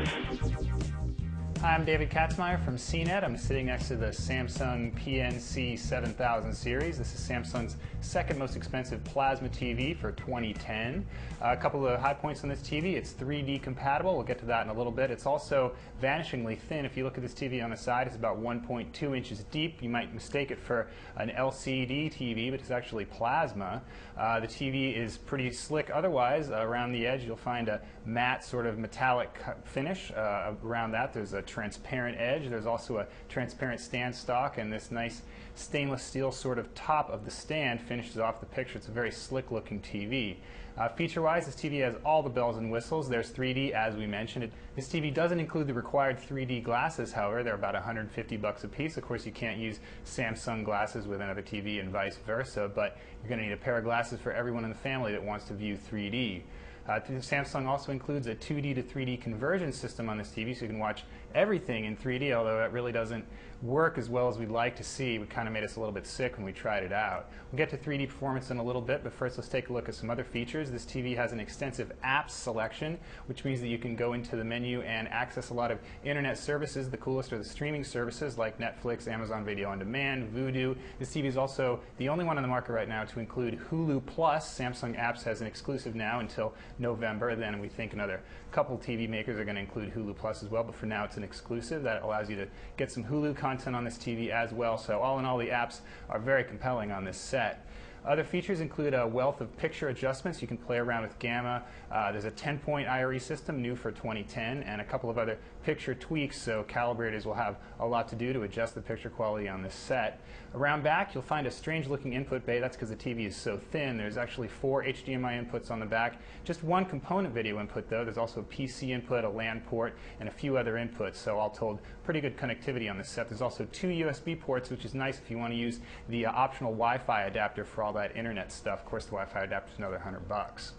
Hi, I'm David Katzmeyer from CNET. I'm sitting next to the Samsung PN50C7000 series. This is Samsung's second most expensive plasma TV for 2010. A couple of high points on this TV. It's 3D compatible. We'll get to that in a little bit. It's also vanishingly thin. If you look at this TV on the side, it's about 1.2 inches deep. You might mistake it for an LCD TV, but it's actually plasma. The TV is pretty slick otherwise. Around the edge, you'll find a matte sort of metallic finish. Around that, there's a transparent edge. There's also a transparent stand stock, and this nice stainless steel sort of top of the stand finishes off the picture. It's a very slick looking TV. Feature-wise, this TV has all the bells and whistles. There's 3D, as we mentioned. This TV doesn't include the required 3D glasses, however. They're about $150 a piece. Of course, you can't use Samsung glasses with another TV and vice versa, but you're going to need a pair of glasses for everyone in the family that wants to view 3D. Samsung also includes a 2D to 3D conversion system on this TV, so you can watch everything in 3D, although that really doesn't work as well as we'd like to see. It kind of made us a little bit sick when we tried it out. We'll get to 3D performance in a little bit, but first let's take a look at some other features. This TV has an extensive apps selection, which means that you can go into the menu and access a lot of internet services. The coolest are the streaming services like Netflix, Amazon Video On Demand, Vudu. This TV is also the only one on the market right now to include Hulu Plus. Samsung Apps has an exclusive now until November. Then we think another couple TV makers are going to include Hulu Plus as well, but for now it's an exclusive that allows you to get some Hulu content on this TV as well. So all in all, the apps are very compelling on this set. Other features include a wealth of picture adjustments. You can play around with gamma. There's a 10-point IRE system, new for 2010, and a couple of other picture tweaks, so calibrators will have a lot to do to adjust the picture quality on this set. Around back, you'll find a strange-looking input bay. That's because the TV is so thin. There's actually 4 HDMI inputs on the back. Just one component video input, though. There's also a PC input, a LAN port, and a few other inputs, so all told, pretty good connectivity on this set. There's also 2 USB ports, which is nice if you want to use the optional Wi-Fi adapter for all that internet stuff. Of course, the Wi-Fi adapter is another $100.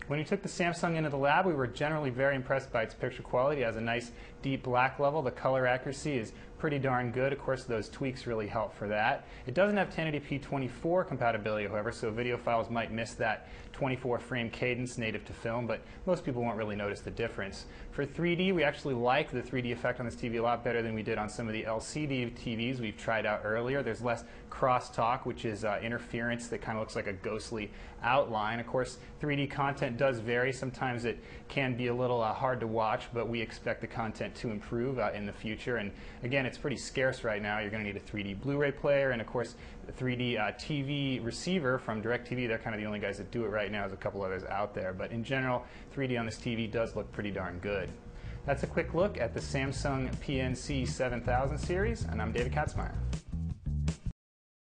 When we took the Samsung into the lab, we were generally very impressed by its picture quality. It has a nice deep black level. The color accuracy is pretty darn good. Of course, those tweaks really help for that. It doesn't have 1080p 24 compatibility, however, so video files might miss that 24 frame cadence native to film, but most people won't really notice the difference. For 3D, we actually like the 3D effect on this TV a lot better than we did on some of the LCD TVs we've tried out earlier. There's less crosstalk, which is interference that kind of looks like a ghostly outline. Of course, 3D content does vary. Sometimes it can be a little hard to watch, but we expect the content to improve in the future. And again, it's pretty scarce right now. You're going to need a 3D Blu-ray player and, of course, a 3D TV receiver from DirecTV. They're kind of the only guys that do it right now. There's a couple others out there. But in general, 3D on this TV does look pretty darn good. That's a quick look at the Samsung PNC7000 series, and I'm David Katzmeyer.